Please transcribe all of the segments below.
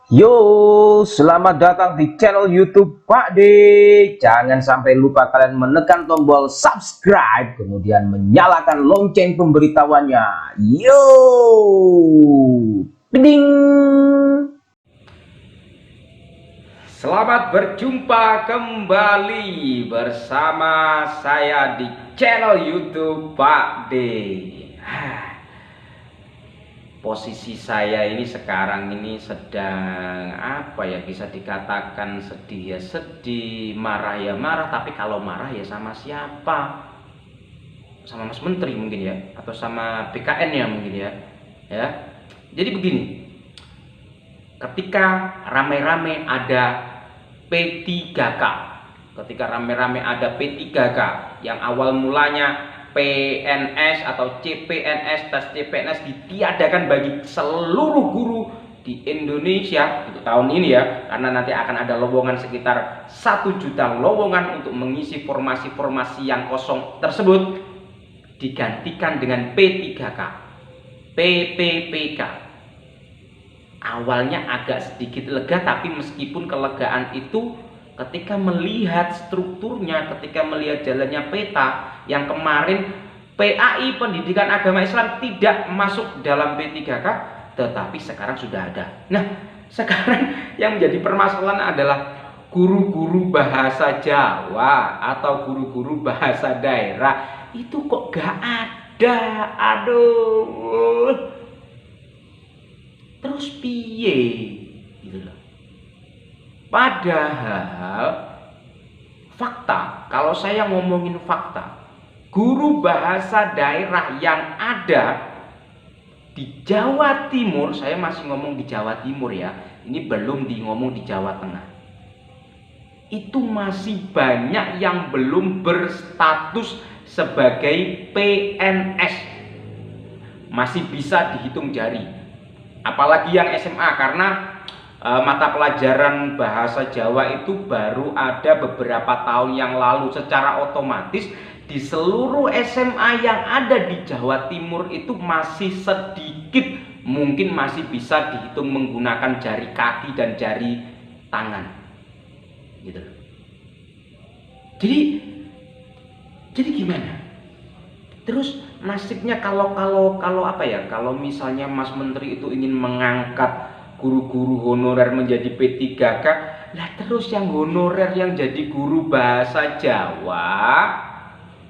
Yo, selamat datang di channel YouTube Pak D. Jangan sampai lupa kalian menekan tombol subscribe, kemudian menyalakan lonceng pemberitahuannya. Yo, ding. Selamat berjumpa kembali bersama saya di channel YouTube Pak D. Posisi saya ini sekarang ini sedang apa ya, bisa dikatakan sedih ya sedih, marah ya marah. Tapi kalau marah ya sama siapa? Sama Mas Menteri mungkin ya, atau sama BKN ya mungkin ya. Ya. Jadi begini, ketika rame-rame ada P3K, ketika rame-rame ada P3K yang awal mulanya PNS atau CPNS, tes CPNS ditiadakan bagi seluruh guru di Indonesia untuk tahun ini ya, karena nanti akan ada lowongan sekitar 1 juta lowongan untuk mengisi formasi-formasi yang kosong tersebut, digantikan dengan P3K, PPPK. Awalnya agak sedikit lega, tapi meskipun kelegaan itu ketika melihat strukturnya, ketika melihat jalannya peta yang kemarin PAI Pendidikan Agama Islam tidak masuk dalam P3K, tetapi sekarang sudah ada. Nah, sekarang yang menjadi permasalahan adalah guru-guru bahasa Jawa atau guru-guru bahasa daerah itu kok gak ada. Aduh, terus piye gitu loh. Padahal fakta, kalau saya ngomongin fakta, guru bahasa daerah yang ada di Jawa Timur, saya masih ngomong di Jawa Timur ya, ini belum ngomong di Jawa Tengah, itu masih banyak yang belum berstatus sebagai PNS, masih bisa dihitung jari. Apalagi yang SMA, karena mata pelajaran bahasa Jawa itu baru ada beberapa tahun yang lalu. Secara otomatis di seluruh SMA yang ada di Jawa Timur itu masih sedikit, mungkin masih bisa dihitung menggunakan jari kaki dan jari tangan gitu. Jadi gimana? Terus nasibnya kalau apa ya, kalau misalnya Mas Menteri itu ingin mengangkat guru-guru honorer menjadi P3K, lah terus yang honorer yang jadi guru bahasa Jawa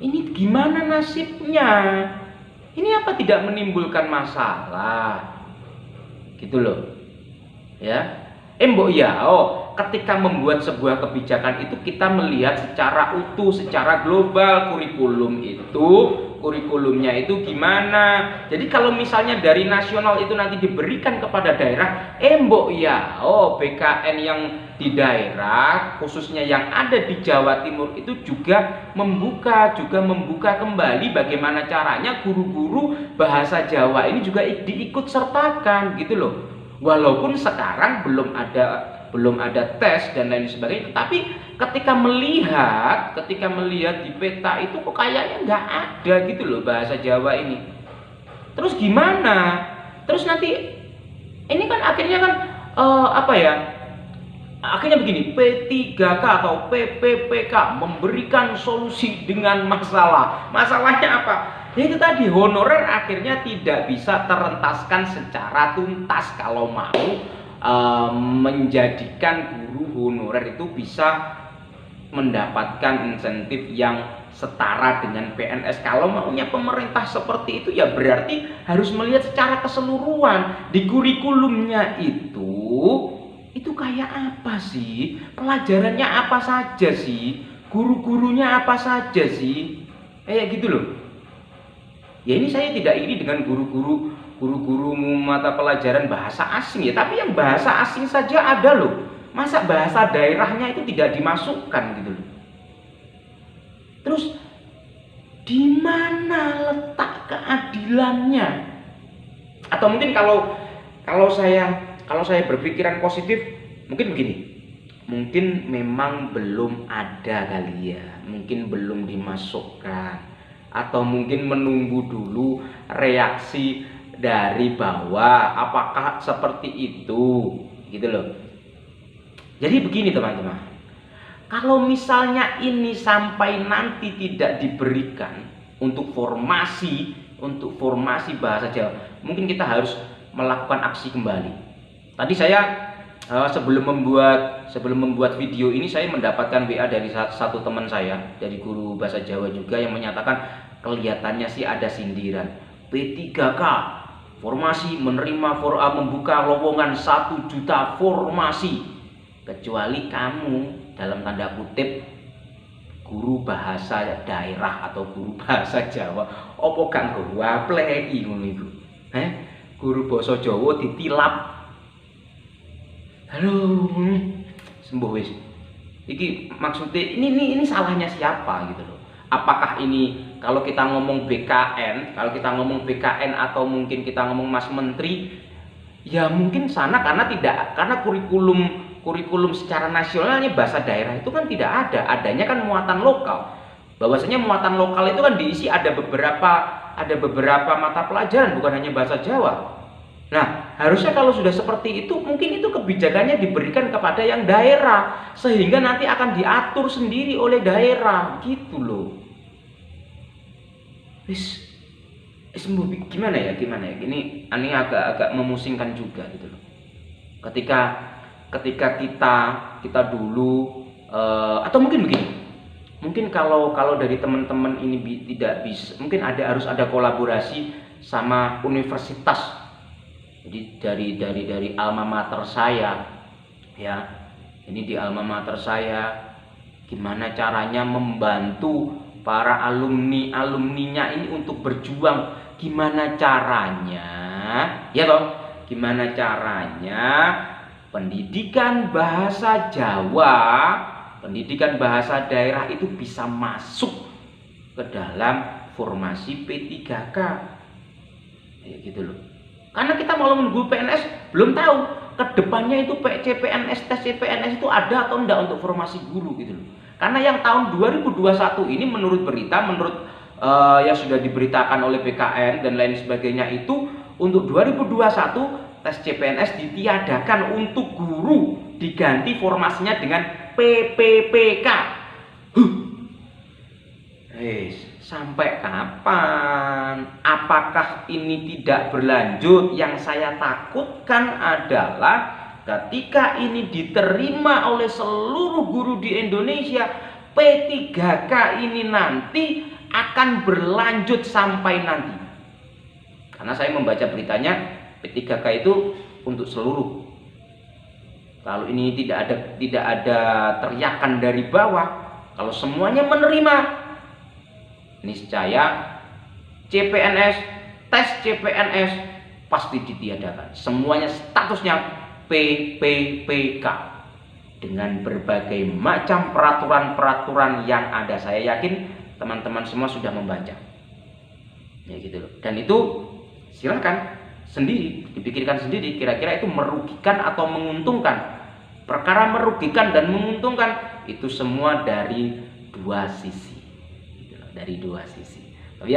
ini gimana nasibnya? Ini apa tidak menimbulkan masalah? Gitu loh. Ya. Mbok ya, ketika membuat sebuah kebijakan itu kita melihat secara utuh, secara global kurikulumnya itu gimana. Jadi kalau misalnya dari nasional itu nanti diberikan kepada daerah, mbok ya, BKN yang di daerah khususnya yang ada di Jawa Timur itu juga membuka kembali bagaimana caranya guru-guru bahasa Jawa ini juga diikut sertakan gitu loh. Walaupun sekarang belum ada tes dan lain sebagainya, tapi ketika melihat di peta itu kok kayaknya nggak ada gitu loh bahasa Jawa ini. Terus gimana? Terus nanti ini kan akhirnya kan apa ya? Akhirnya begini, P3K atau PPPK memberikan solusi dengan masalah. Masalahnya apa? Ya itu tadi, honorer akhirnya tidak bisa terentaskan secara tuntas kalau mau menjadikan guru honorer itu bisa mendapatkan insentif yang setara dengan PNS. Kalau maunya pemerintah seperti itu ya berarti harus melihat secara keseluruhan di kurikulumnya itu kayak apa sih, pelajarannya apa saja sih, guru-gurunya apa saja sih, kayak gitu loh. Ya ini saya tidak iri dengan guru-guru mata pelajaran bahasa asing ya, tapi yang bahasa asing saja ada loh. Masa bahasa daerahnya itu tidak dimasukkan gitu loh. Terus di mana letak keadilannya? Atau mungkin kalau saya berpikiran positif, mungkin begini. Mungkin memang belum ada kali ya, mungkin belum dimasukkan, atau mungkin menunggu dulu reaksi dari bawah apakah seperti itu. gitu loh. Jadi begini teman-teman, kalau misalnya ini sampai nanti tidak diberikan untuk formasi bahasa Jawa, mungkin kita harus melakukan aksi kembali. Tadi saya sebelum membuat video ini, saya mendapatkan WA dari satu teman saya, dari guru bahasa Jawa juga, yang menyatakan kelihatannya sih ada sindiran. P3K formasi menerima membuka lowongan 1 juta formasi, kecuali kamu dalam tanda kutip guru bahasa daerah atau guru bahasa Jawa. Opo gak nggo wapleki ngono iku? Guru basa Jawa ditilap. Halo, sembuh wis. Iki maksudnya ini salahnya siapa gitu loh. Apakah ini kalau kita ngomong BKN atau mungkin kita ngomong Mas Menteri, ya mungkin sana karena kurikulum secara nasionalnya bahasa daerah itu kan tidak ada, adanya kan muatan lokal. Bahwasanya muatan lokal itu kan diisi ada beberapa mata pelajaran, bukan hanya bahasa Jawa. Nah, harusnya kalau sudah seperti itu, mungkin itu kebijakannya diberikan kepada yang daerah, sehingga nanti akan diatur sendiri oleh daerah, gitu loh. Gimana ya? Ini agak memusingkan juga gitu loh. Ketika kita dulu atau mungkin begini. Mungkin kalau dari teman-teman ini tidak bisa, mungkin harus ada kolaborasi sama universitas. Jadi dari alma mater saya, ya, ini di alma mater saya, gimana caranya membantu para alumninya ini untuk berjuang, gimana caranya, ya toh, gimana caranya pendidikan bahasa Jawa, pendidikan bahasa daerah itu bisa masuk ke dalam formasi P3K, ya gitu loh. Karena kita mau menunggu PNS, belum tahu kedepannya itu CPNS, tes CPNS itu ada atau enggak untuk formasi guru gitu loh. Karena yang tahun 2021 ini menurut berita, yang sudah diberitakan oleh BKN dan lain sebagainya, itu untuk 2021 tes CPNS ditiadakan untuk guru, diganti formasinya dengan PPPK. Sampai kapan? Apakah ini tidak berlanjut? Yang saya takutkan adalah ketika ini diterima oleh seluruh guru di Indonesia, P3K ini nanti akan berlanjut sampai nanti. Karena saya membaca beritanya, P3K itu untuk seluruh. Kalau ini tidak ada teriakan dari bawah, kalau semuanya menerima, niscaya CPNS, tes CPNS pasti ditiadakan. Semuanya statusnya PPPK dengan berbagai macam peraturan-peraturan yang ada. Saya yakin teman-teman semua sudah membaca. Ya gitu loh. Dan itu silakan sendiri dipikirkan sendiri, kira-kira itu merugikan atau menguntungkan. Perkara merugikan dan menguntungkan itu semua dari dua sisi. Dari dua sisi. Tapi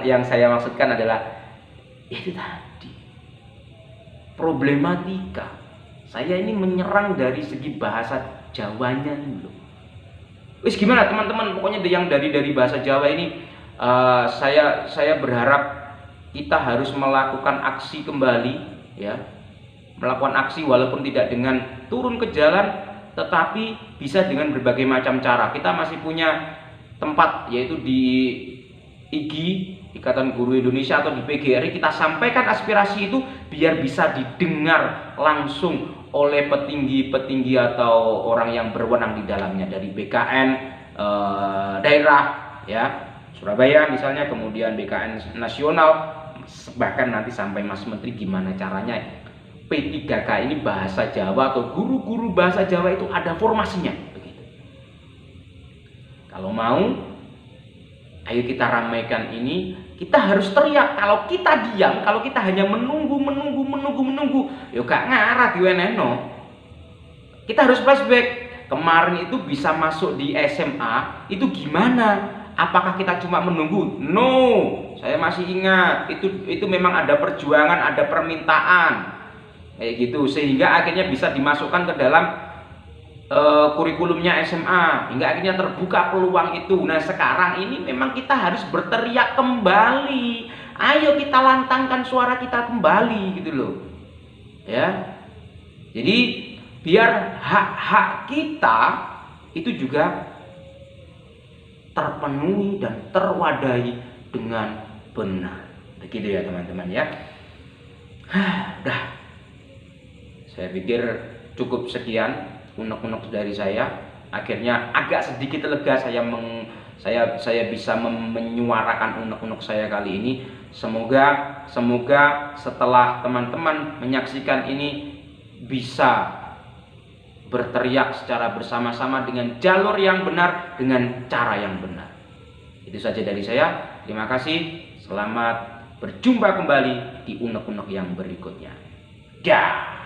yang saya maksudkan adalah itu tadi, problematika. Saya ini menyerang dari segi bahasa Jawanya dulu. Wis gimana teman-teman? Pokoknya yang dari bahasa Jawa ini, saya berharap kita harus melakukan aksi kembali, ya, melakukan aksi walaupun tidak dengan turun ke jalan, tetapi bisa dengan berbagai macam cara. Kita masih punya tempat, yaitu di IGI, Ikatan Guru Indonesia, atau di PGRI. Kita sampaikan aspirasi itu biar bisa didengar langsung oleh petinggi-petinggi atau orang yang berwenang di dalamnya, dari BKN daerah, ya, Surabaya misalnya, kemudian BKN nasional, bahkan nanti sampai Mas Menteri, gimana caranya P3K ini bahasa Jawa atau guru-guru bahasa Jawa itu ada formasinya. Kalau mau, ayo kita ramaikan ini. Kita harus teriak. Kalau kita diam, kalau kita hanya menunggu, ya gak ngarah diwenehno. Kita harus flashback. Kemarin itu bisa masuk di SMA, itu gimana? Apakah kita cuma menunggu? No, saya masih ingat. Itu memang ada perjuangan, ada permintaan. kayak gitu, sehingga akhirnya bisa dimasukkan ke dalam kurikulumnya SMA, hingga akhirnya terbuka peluang itu. Nah sekarang ini memang kita harus berteriak kembali, ayo kita lantangkan suara kita kembali gitu loh ya. Jadi biar hak-hak kita itu juga terpenuhi dan terwadahi dengan benar, begitu ya teman-teman ya. Dah, saya pikir cukup sekian unek-unek dari saya. Akhirnya agak sedikit lega saya bisa menyuarakan unek-unek saya kali ini. Semoga setelah teman-teman menyaksikan ini bisa berteriak secara bersama-sama dengan jalur yang benar, dengan cara yang benar. Itu saja dari saya. Terima kasih. Selamat berjumpa kembali di unek-unek yang berikutnya. Dah.